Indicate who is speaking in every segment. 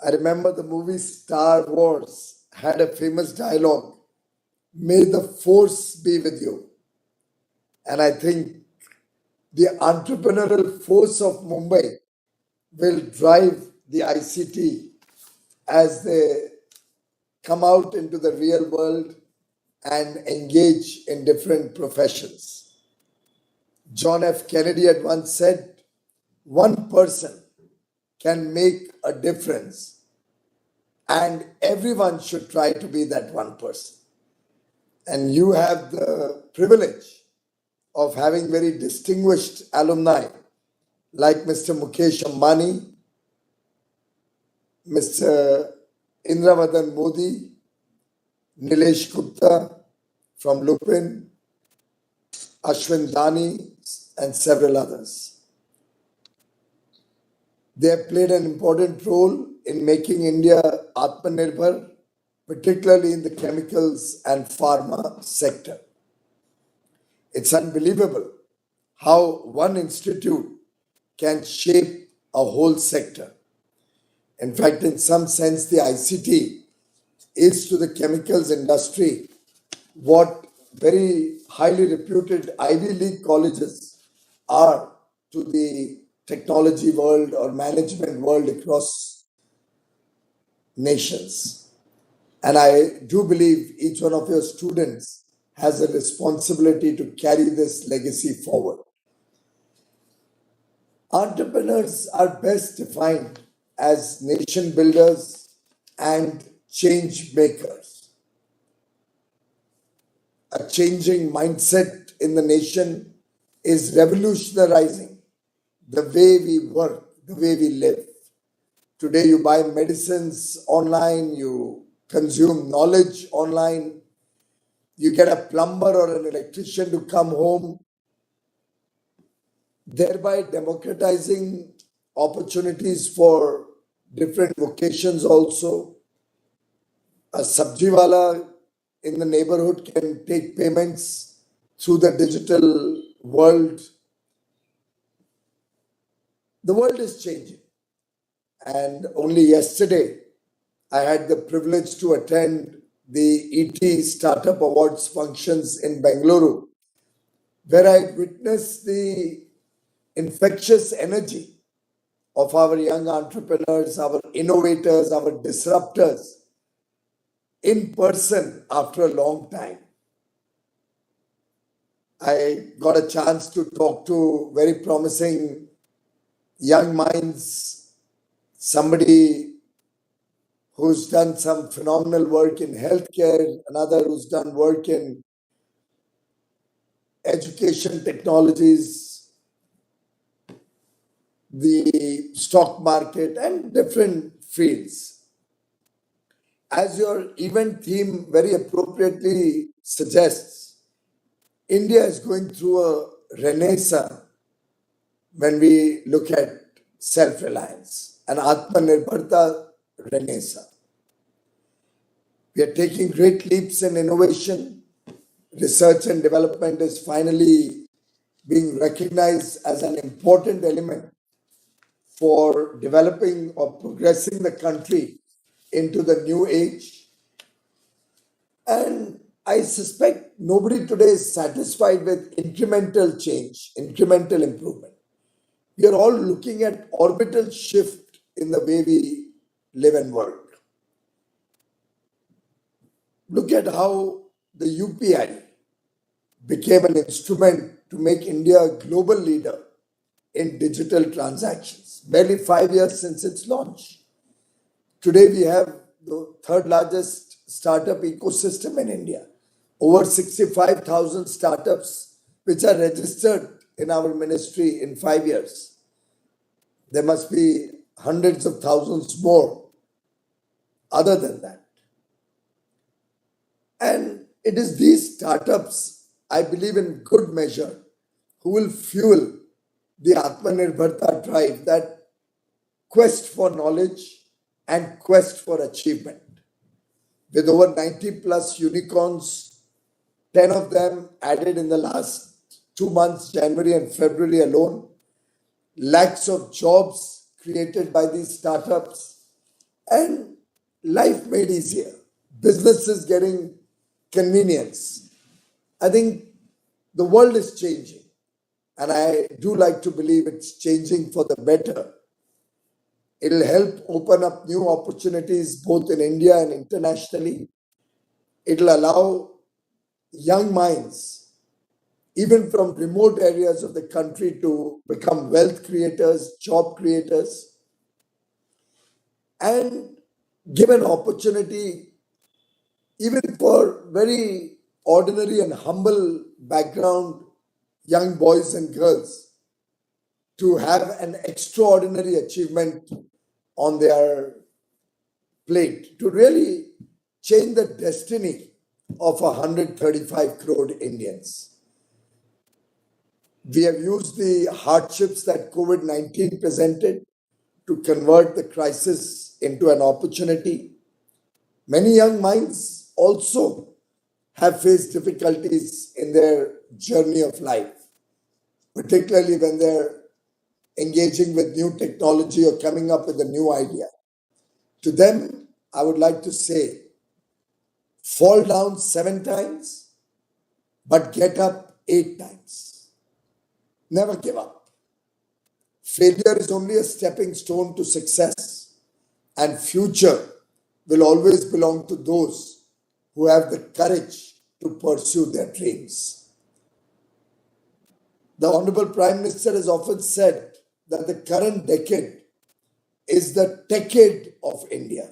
Speaker 1: I remember the movie Star Wars had a famous dialogue, "May the force be with you." And I think the entrepreneurial force of Mumbai will drive the ICT as they come out into the real world and engage in different professions. John F. Kennedy had once said, one person can make a difference, and everyone should try to be that one person. And you have the privilege of having very distinguished alumni like Mr. Mukesh Ambani, Mr. Indravadan Modi, Nilesh Gupta from Lupin, Ashwin Dani, and several others. They have played an important role in making India Atmanirbhar, particularly in the chemicals and pharma sector. It's unbelievable how one institute can shape a whole sector. In fact, in some sense, the ICT is to the chemicals industry what very highly reputed Ivy League colleges are to the technology world or management world across nations. And I do believe each one of your students has a responsibility to carry this legacy forward. Entrepreneurs are best defined as nation builders and change makers. A changing mindset in the nation is revolutionizing the way we work, the way we live. Today, you buy medicines online, you consume knowledge online, you get a plumber or an electrician to come home, thereby democratizing opportunities for different vocations also. A sabjiwala in the neighborhood can take payments through the digital world. The world is changing. And only yesterday, I had the privilege to attend the ET Startup Awards functions in Bengaluru, where I witnessed the infectious energy of our young entrepreneurs, our innovators, our disruptors in person after a long time. I got a chance to talk to very promising young minds, somebody who's done some phenomenal work in healthcare, another who's done work in education technologies, the stock market, and different fields. As your event theme very appropriately suggests, India is going through a renaissance when we look at self-reliance, an Atmanirbharta renaissance. We are taking great leaps in innovation. Research and development is finally being recognized as an important element for developing or progressing the country into the new age. And I suspect nobody today is satisfied with incremental change, incremental improvement. We are all looking at orbital shift in the way we live and work. Look at how the UPI became an instrument to make India a global leader in digital transactions. Barely 5 years since its launch. Today we have the third largest startup ecosystem in India. Over 65,000 startups which are registered in our ministry in 5 years. There must be hundreds of thousands more other than that. And it is these startups, I believe in good measure, who will fuel the Atmanirbharta drive, that quest for knowledge and quest for achievement. With over 90 plus unicorns, 10 of them added in the last 2 months, January and February alone, lakhs of jobs created by these startups, and life made easier, businesses getting convenience. I think the world is changing, and I do like to believe it's changing for the better. It'll help open up new opportunities both in India and internationally. It'll allow young minds, even from remote areas of the country, to become wealth creators, job creators, and give an opportunity even for very ordinary and humble background young boys and girls to have an extraordinary achievement on their plate to really change the destiny of 135 crore Indians. We have used the hardships that COVID-19 presented to convert the crisis into an opportunity. Many young minds also have faced difficulties in their journey of life, particularly when they're engaging with new technology or coming up with a new idea. To them, I would like to say, fall down 7 times, but get up 8 times. Never give up. Failure is only a stepping stone to success, and future will always belong to those who have the courage to pursue their dreams. The Honorable Prime Minister has often said that the current decade is the decade of India.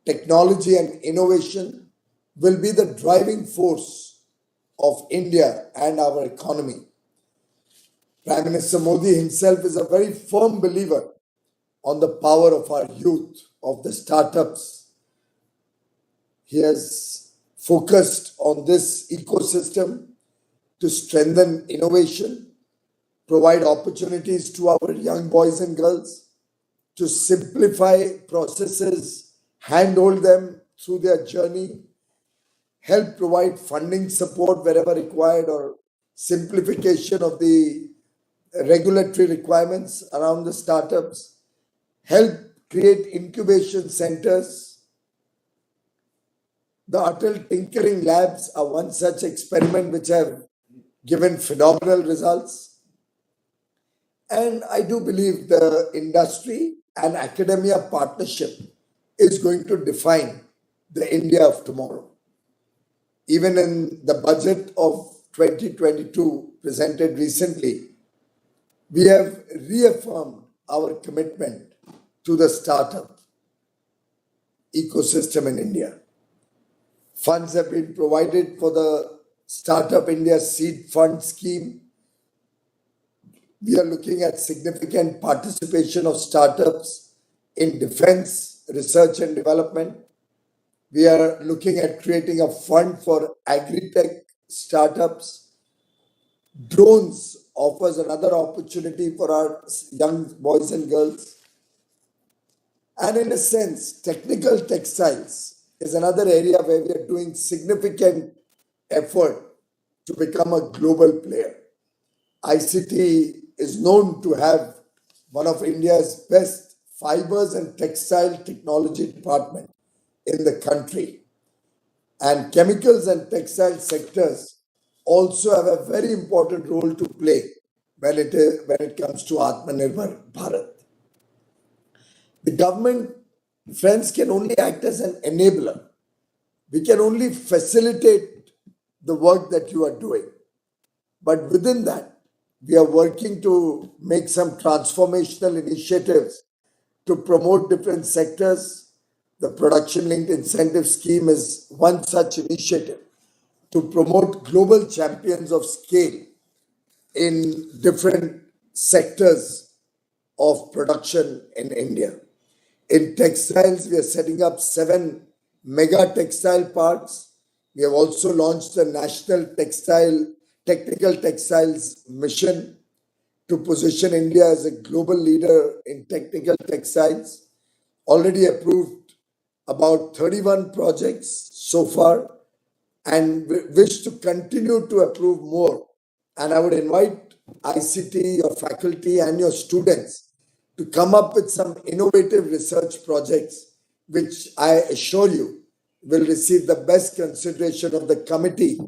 Speaker 1: Technology and innovation will be the driving force of India and our economy. Prime Minister Modi himself is a very firm believer on the power of our youth, of the startups. He has focused on this ecosystem to strengthen innovation, provide opportunities to our young boys and girls, to simplify processes, handhold them through their journey, help provide funding support wherever required, or simplification of the regulatory requirements around the startups, help create incubation centers. The Atal Tinkering Labs are one such experiment which have given phenomenal results. And I do believe the industry and academia partnership is going to define the India of tomorrow. Even in the budget of 2022 presented recently, we have reaffirmed our commitment to the startup ecosystem in India. Funds have been provided for the Startup India Seed Fund scheme. We are looking at significant participation of startups in defense, research and development. We are looking at creating a fund for agri-tech startups. Drones offers another opportunity for our young boys and girls. And in a sense, technical textiles is another area where we are doing significant effort to become a global player. ICT is known to have one of India's best fibers and textile technology department in the country. And chemicals and textile sectors also have a very important role to play when it comes to Atmanirbhar Bharat. The government, friends, can only act as an enabler. We can only facilitate the work that you are doing. But within that, we are working to make some transformational initiatives to promote different sectors. The production linked incentive scheme is one such initiative to promote global champions of scale in different sectors of production in India. In textiles, we are setting up 7 mega textile parks. We have also launched the National Technical Textiles Mission to position India as a global leader in technical textiles. Already approved about 31 projects so far, and wish to continue to approve more. And I would invite ICT, your faculty and your students to come up with some innovative research projects which I assure you will receive the best consideration of the committee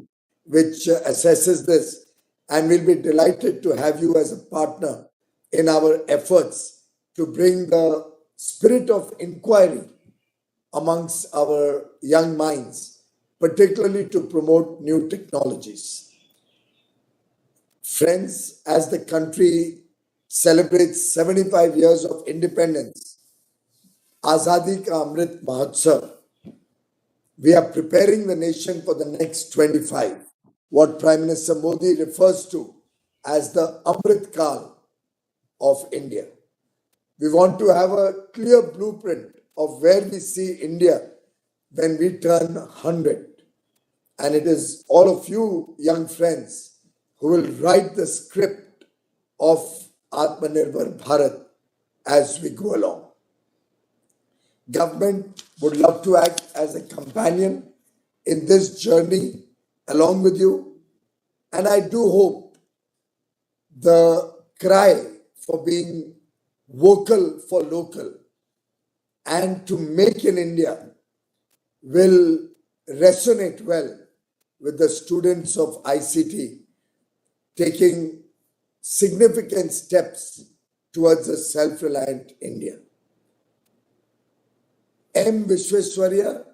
Speaker 1: which assesses this, and we'll be delighted to have you as a partner in our efforts to bring the spirit of inquiry amongst our young minds, particularly to promote new technologies. Friends, as the country celebrates 75 years of independence, Azadi Ka Amrit Mahotsav, we are preparing the nation for the next 25, what Prime Minister Modi refers to as the Amrit Kal of India. We want to have a clear blueprint of where we see India when we turn 100. And it is all of you, young friends, who will write the script of Atmanirbhar Bharat as we go along. Government would love to act as a companion in this journey along with you. And I do hope the cry for being vocal for local and to make in India will resonate well with the students of ICT taking significant steps towards a self-reliant India. M. Vishweswarya,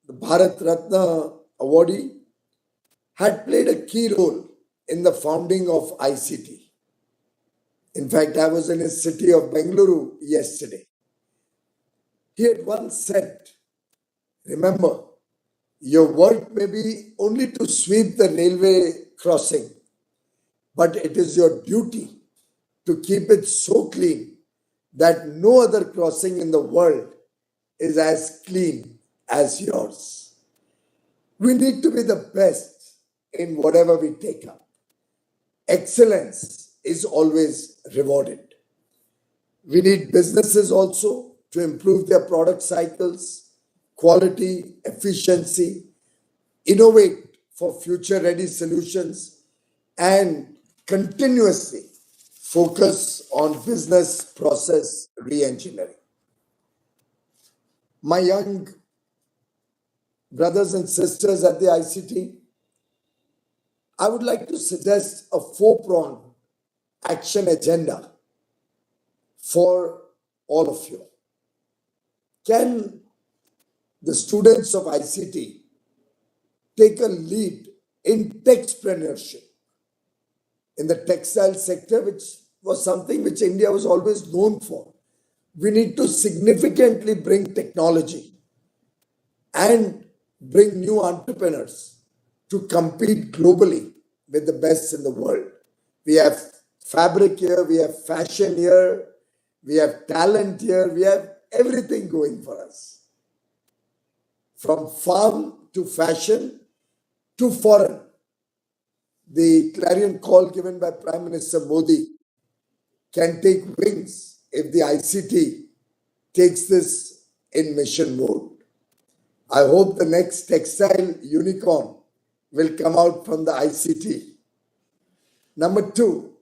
Speaker 1: the Bharat Ratna awardee, had played a key role in the founding of ICT. In fact, I was in his city of Bengaluru yesterday. He had once said, remember, your work may be only to sweep the railway crossing, but it is your duty to keep it so clean that no other crossing in the world is as clean as yours. We need to be the best in whatever we take up. Excellence is always rewarded. We need businesses also to improve their product cycles, quality, efficiency, innovate for future-ready solutions, and continuously focus on business process re-engineering. My young brothers and sisters at the ICT, I would like to suggest a four-pronged action agenda for all of you. Can the students of ICT take a lead in textpreneurship in the textile sector, which was something which India was always known for? We need to significantly bring technology and bring new entrepreneurs to compete globally with the best in the world. We have fabric here, we have fashion here, we have talent here, we have everything going for us. From farm to fashion to foreign. The clarion call given by Prime Minister Modi can take wings if the ICT takes this in mission mode. I hope the next textile unicorn will come out from the ICT. Number two,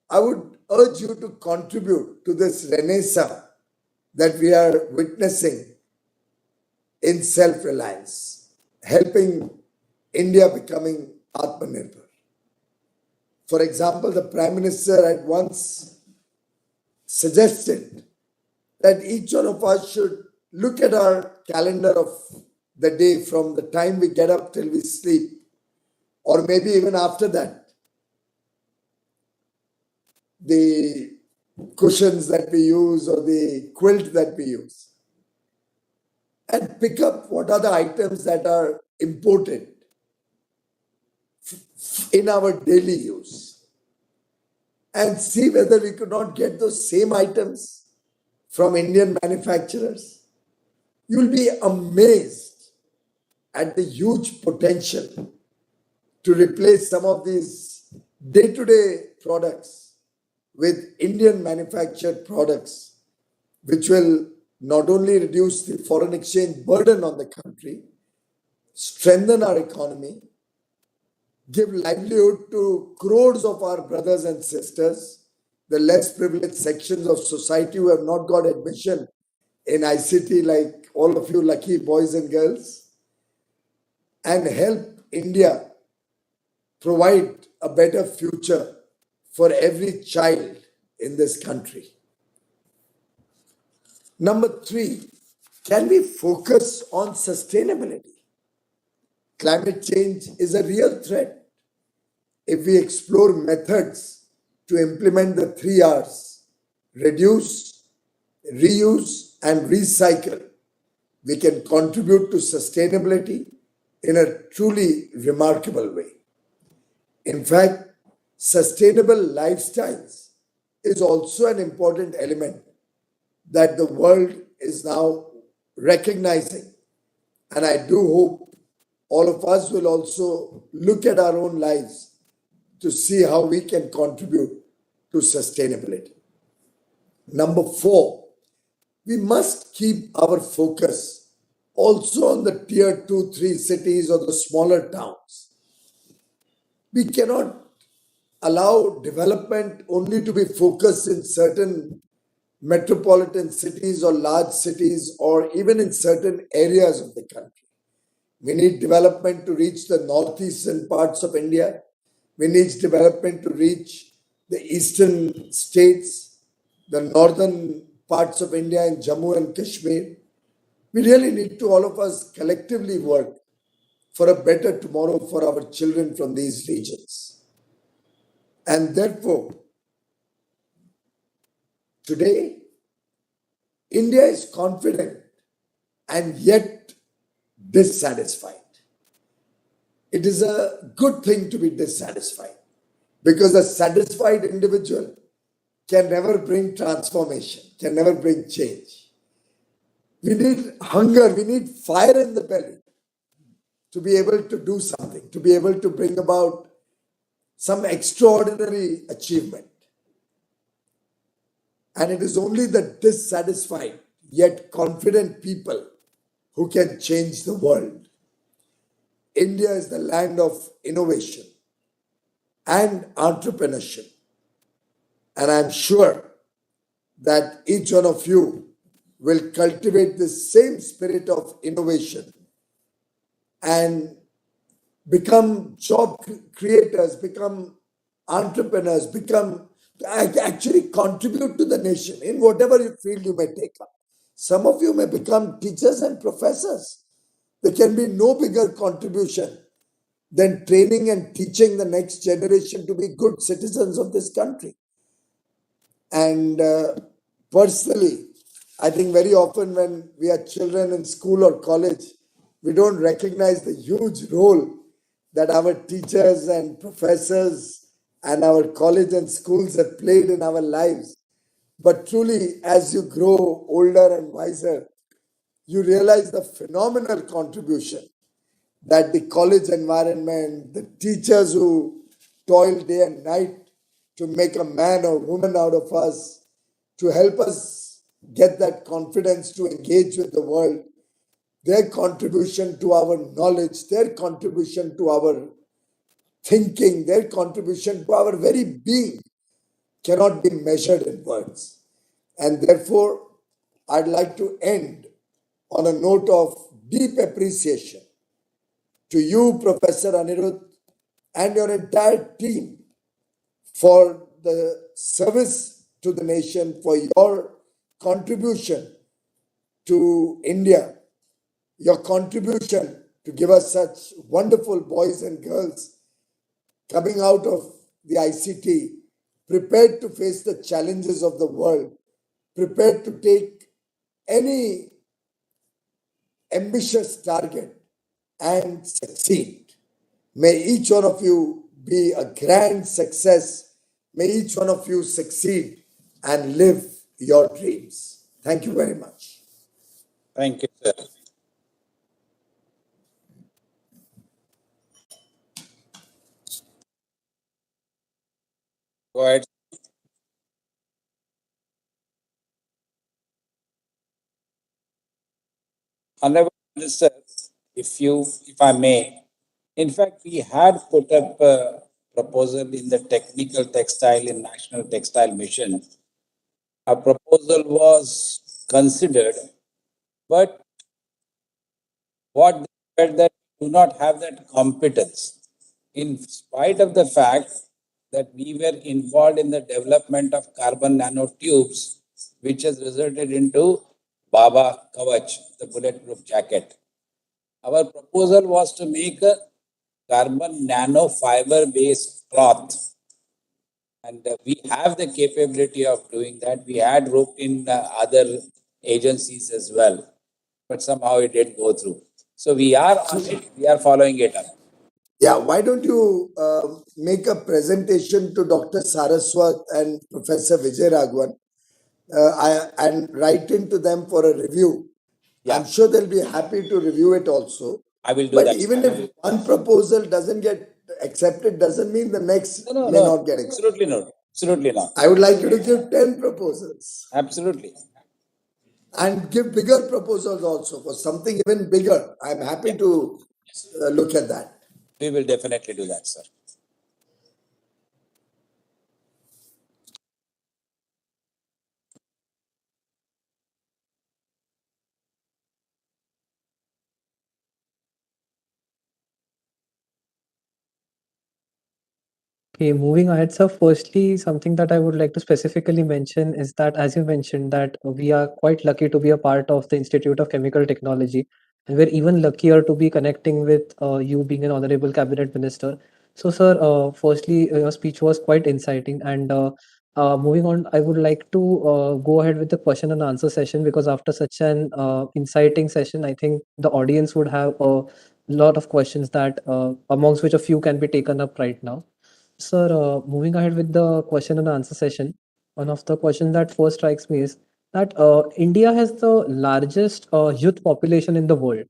Speaker 1: I would urge you to contribute to this renaissance that we are witnessing in self-reliance, helping India becoming Atmanirbhar. For example, the Prime Minister had once suggested that each one of us should look at our calendar of the day from the time we get up till we sleep, or maybe even after that. The cushions that we use or the quilt that we use, and pick up what are the items that are important in our daily use, and see whether we could not get those same items from Indian manufacturers. You'll be amazed at the huge potential to replace some of these day-to-day products with Indian manufactured products, which will not only reduce the foreign exchange burden on the country, strengthen our economy, give livelihood to crores of our brothers and sisters, the less privileged sections of society who have not got admission in ICT like all of you lucky boys and girls, and help India provide a better future for every child in this country. Number 3, can we focus on sustainability? Climate change is a real threat. If we explore methods to implement the 3 R's, reduce, reuse, and recycle, we can contribute to sustainability in a truly remarkable way. In fact, sustainable lifestyles is also an important element that the world is now recognizing. And I do hope all of us will also look at our own lives to see how we can contribute to sustainability. Number 4, we must keep our focus also on the tier 2, 3 cities or the smaller towns. We cannot allow development only to be focused in certain metropolitan cities or large cities or even in certain areas of the country. We need development to reach the northeastern parts of India. We need development to reach the eastern states, the northern parts of India in Jammu and Kashmir. We really need to, all of us, collectively work for a better tomorrow for our children from these regions. And therefore, today, India is confident and yet dissatisfied. It is a good thing to be dissatisfied because a satisfied individual can never bring transformation, can never bring change. We need hunger, we need fire in the belly to be able to do something, to be able to bring about some extraordinary achievement. And it is only the dissatisfied yet confident people who can change the world. India is the land of innovation and entrepreneurship. And I'm sure that each one of you will cultivate the same spirit of innovation and become job creators, become entrepreneurs, actually contribute to the nation in whatever field you may take up. Some of you may become teachers and professors. There can be no bigger contribution than training and teaching the next generation to be good citizens of this country. And personally, I think very often when we are children in school or college, we don't recognize the huge role that our teachers and professors and our college and schools have played in our lives. But truly, as you grow older and wiser, you realize the phenomenal contribution that the college environment, the teachers who toil day and night to make a man or woman out of us, to help us get that confidence to engage with the world, their contribution to our knowledge, their contribution to our thinking, their contribution to our very being cannot be measured in words. And therefore, I'd like to end on a note of deep appreciation to you, Professor Anirudh, and your entire team for the service to the nation, for your contribution to India, your contribution to give us such wonderful boys and girls coming out of the ICT, prepared to face the challenges of the world, prepared to take any ambitious target and succeed. May each one of you be a grand success. May each one of you succeed and live your dreams. Thank you very much.
Speaker 2: Thank you, sir. Go ahead. Honorable Minister, if I may, in fact, we had put up a proposal in the technical textile in National Textile Mission. A proposal was considered, but what they felt that we do not have that competence, in spite of the fact that we were involved in the development of carbon nanotubes, which has resulted into Baba Kavach, the bulletproof jacket. Our proposal was to make a carbon nanofiber based cloth, and we have the capability of doing that. We had roped in other agencies as well, but somehow it didn't go through. So we are on it, we are following it up.
Speaker 1: Yeah, why don't you make a presentation to Dr. Saraswat and Professor Vijay Raghavan and write into them for a review?
Speaker 2: Yeah.
Speaker 1: I'm sure they'll be happy to review it also.
Speaker 2: I will do
Speaker 1: But
Speaker 2: that.
Speaker 1: even if one proposal doesn't get accepted, doesn't mean the next
Speaker 2: No,
Speaker 1: may not get accepted.
Speaker 2: absolutely not. Absolutely not.
Speaker 1: I would like you to give 10 proposals
Speaker 2: Absolutely.
Speaker 1: and give bigger proposals also for something even bigger. I'm happy to look at that.
Speaker 2: We will definitely do that, sir.
Speaker 3: Okay, moving ahead. So, firstly, something that I would like to specifically mention is that, as you mentioned, that we are quite lucky to be a part of the Institute of Chemical Technology, and we're even luckier to be connecting with you being an honorable cabinet minister. So, sir, firstly, your speech was quite inciting, and moving on, I would like to go ahead with the question and answer session because after such an inciting session, I think the audience would have a lot of questions that, amongst which a few can be taken up right now. Sir, moving ahead with the question and answer session, one of the questions that first strikes me is that India has the largest youth population in the world.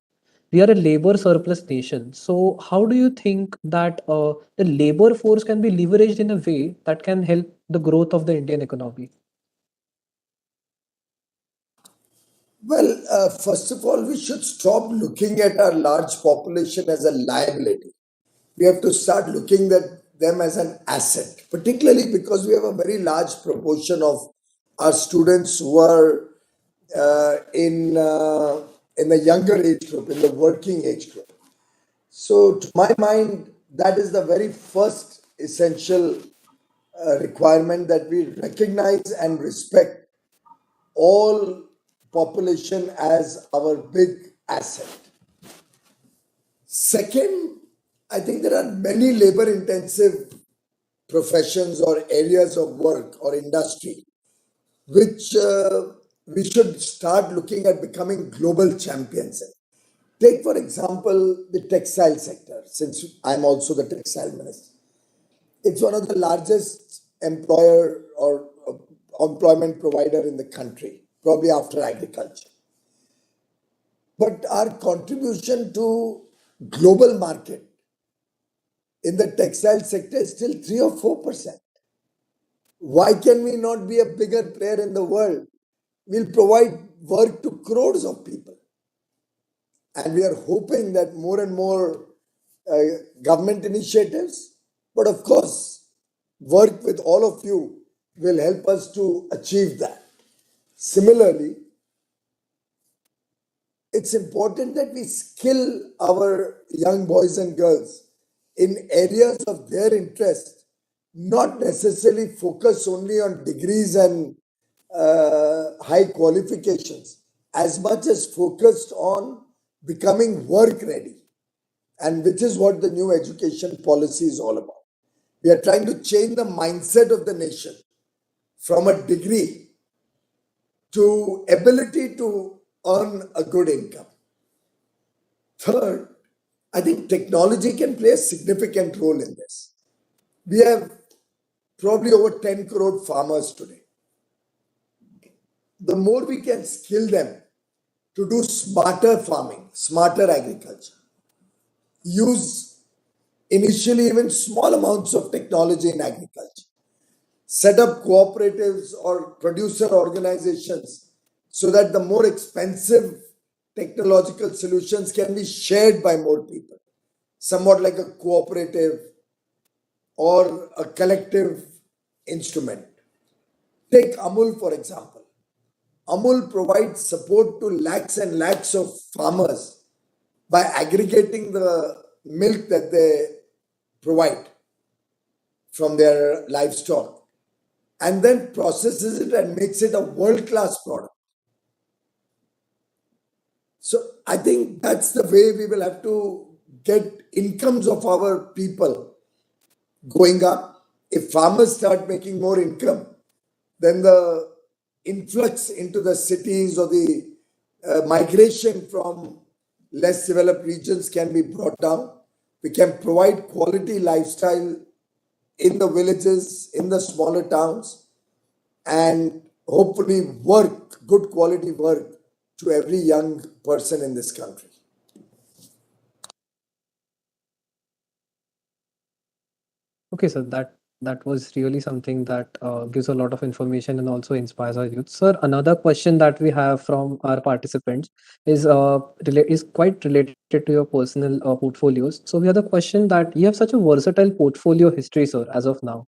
Speaker 3: We are a labor surplus nation. So, how do you think that the labor force can be leveraged in a way that can help the growth of the Indian economy?
Speaker 1: Well, first of all, we should stop looking at our large population as a liability. We have to start looking at them as an asset, particularly because we have a very large proportion of our students who are in the younger age group, in the working age group. So, to my mind, that is the very first essential requirement that we recognize and respect all population as our big asset. Second, I think there are many labor intensive professions or areas of work or industry which we should start looking at becoming global champions in. Take, for example, the textile sector, since I'm also the textile minister. It's one of the largest employer or employment provider in the country, probably after agriculture. But our contribution to global market in the textile sector is still 3 or 4%. Why can we not be a bigger player in the world? We'll provide work to crores of people. And we are hoping that more and more government initiatives, but of course, work with all of you will help us to achieve that. Similarly, it's important that we skill our young boys and girls in areas of their interest, not necessarily focus only on degrees and high qualifications, as much as focused on becoming work ready, and which is what the new education policy is all about. We are trying to change the mindset of the nation from a degree to ability to earn a good income. Third, I think technology can play a significant role in this. We have probably over 10 crore farmers today. The more we can skill them to do smarter farming, smarter agriculture, use initially even small amounts of technology in agriculture, set up cooperatives or producer organizations so that the more expensive technological solutions can be shared by more people, somewhat like a cooperative or a collective instrument. Take Amul, for example. Amul provides support to lakhs and lakhs of farmers by aggregating the milk that they provide from their livestock and then processes it and makes it a world-class product. So I think that's the way we will have to get incomes of our people going up. If farmers start making more income, then the influx into the cities or the migration from less developed regions can be brought down. We can provide quality lifestyle in the villages, in the smaller towns, and hopefully work, good quality work to every young person in this country.
Speaker 3: Okay, so that was really something that gives a lot of information and also inspires our youth. Sir, another question that we have from our participants is is quite related to your personal portfolios. So we have the question that you have such a versatile portfolio history, sir, as of now.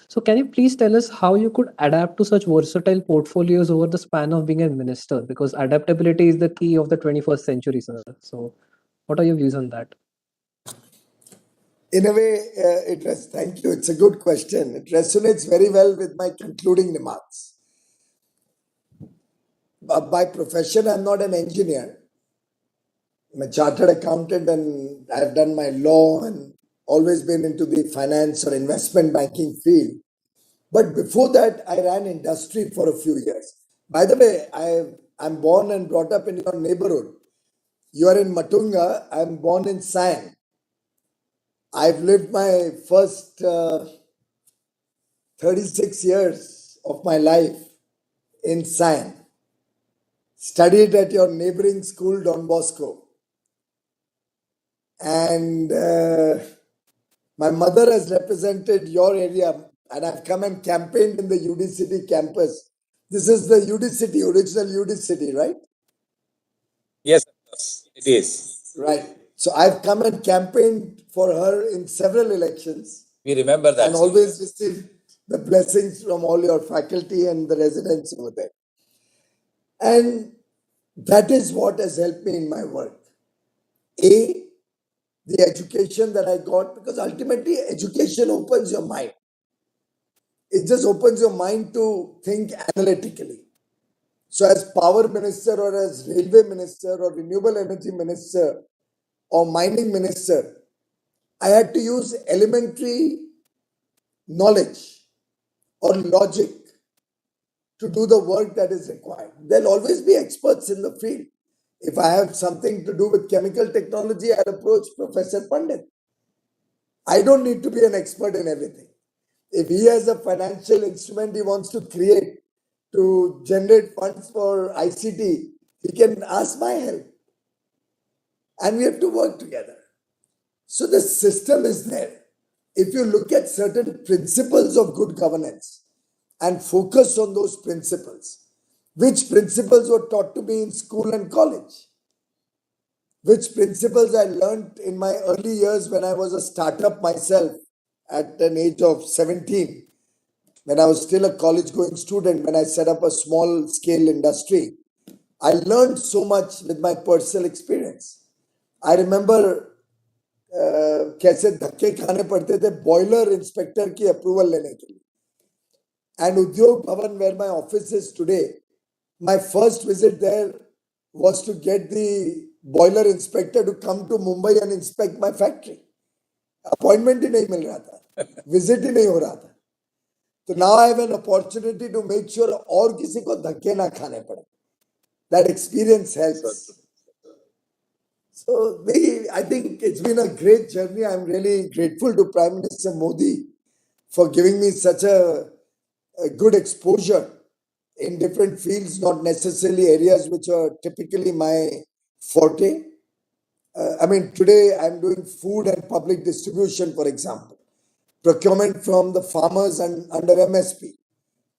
Speaker 3: So can you please tell us how you could adapt to such versatile portfolios over the span of being a minister? Because adaptability is the key of the 21st century, sir. So what are your views on that?
Speaker 1: In a way, thank you. It's a good question. It resonates very well with my concluding remarks. By profession, I'm not an engineer. I'm a chartered accountant and I've done my law and always been into the finance or investment banking field. But before that, I ran industry for a few years. By the way, I'm born and brought up in your neighborhood. You are in Matunga. I'm born in Siam. I've lived my first 36 years of my life in Siam. Studied at your neighboring school, Don Bosco. And my mother has represented your area, and I've come and campaigned in the UD City campus. This is the UD City, original UD City, right?
Speaker 2: Yes, of course, it is.
Speaker 1: Right. So I've come and campaigned for her in several elections.
Speaker 2: We remember that.
Speaker 1: And always received the blessings from all your faculty and the residents over there. And that is what has helped me in my work. A, the education that I got, because ultimately education opens your mind. It just opens your mind to think analytically. So as power minister or as railway minister or renewable energy minister or mining minister, I had to use elementary knowledge or logic to do the work that is required. There'll always be experts in the field. If I have something to do with chemical technology, I'll approach Professor Pandit. I don't need to be an expert in everything. If he has a financial instrument he wants to create to generate funds for ICT, he can ask my help. And we have to work together. So the system is there. If you look at certain principles of good governance and focus on those principles, which principles were taught to me in school and college, which principles I learned in my early years when I was a startup myself at an age of 17, when I was still a college going student, when I set up a small scale industry. I learned so much with my personal experience. I remember कैसे धक्के खाने पड़ते थे boiler inspector की approval लेने के लिए. And Udyog Bhavan, where my office is today, my first visit there was to get the boiler inspector to come to Mumbai and inspect my factory. Appointment ही नहीं मिल रहा था, visit ही नहीं हो रहा था. So now I have an opportunity to make sure और किसी को धक्के ना खाने पड़े. That experience helps. So I think it's been a great journey. I'm really grateful to Prime Minister Modi for giving me such a good exposure in different fields, not necessarily areas which are typically my forte. Today I'm doing food and public distribution, for example, procurement from the farmers and under MSP,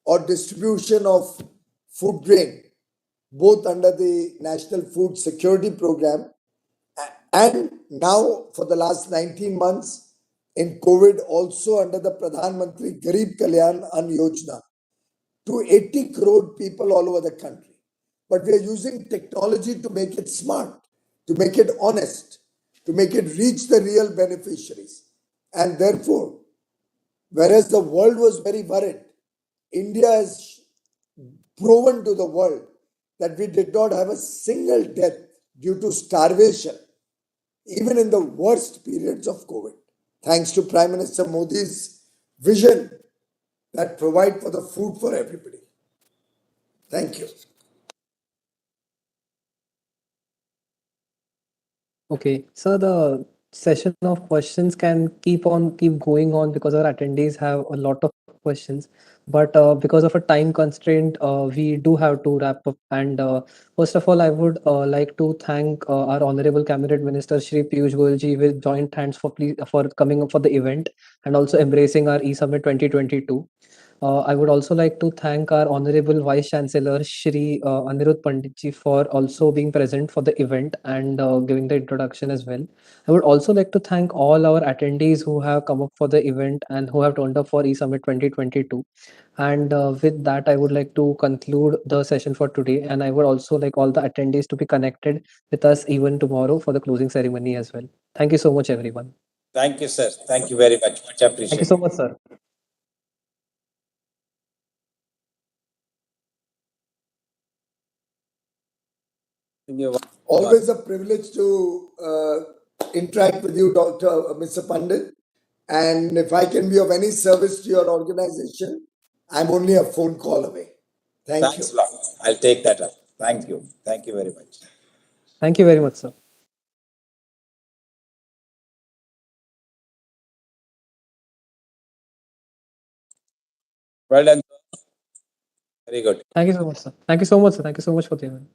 Speaker 1: or distribution of food grain, both under the National Food Security Program, and now for the last 19 months in COVID, also under the Pradhan Mantri Garib Kalyan Ann Yojana, to 80 crore people all over the country. But we are using technology to make it smart, to make it honest, to make it reach the real beneficiaries. And therefore, whereas the world was very worried, India has proven to the world that we did not have a single death due to starvation, even in the worst periods of COVID. Thanks to Prime Minister Modi's vision that provide for the food for everybody. Thank you.
Speaker 3: Okay, so the session of questions can keep going on because our attendees have a lot of questions, but because of a time constraint, we do have to wrap up. And first of all, I would like to thank our Honorable Cabinet Minister Shri Piyush Goyal ji with joint hands for coming up for the event and also embracing our E-Summit 2022. I would also like to thank our Honorable Vice Chancellor Shri Anirudh Panditji for also being present for the event and giving the introduction as well. I would also like to thank all our attendees who have come up for the event and who have turned up for eSummit 2022. And with that, I would like to conclude the session for today. And I would also like all the attendees to be connected with us even tomorrow for the closing ceremony as well. Thank you so much, everyone.
Speaker 2: Thank you, sir. Thank you very much. Much
Speaker 3: Thank you
Speaker 2: appreciated.
Speaker 3: so much, sir.
Speaker 1: Always a privilege to interact with you, Mr. Pandit. And if I can be of any service to your organization, I'm only a phone call away. Thank
Speaker 2: Thanks
Speaker 1: you.
Speaker 2: a lot. I'll take that up. Thank you. Thank you very much.
Speaker 3: Thank you very much, sir.
Speaker 2: Well done. Very good.
Speaker 3: Thank you so much, sir. Thank you so much, sir. Thank you so much for the event.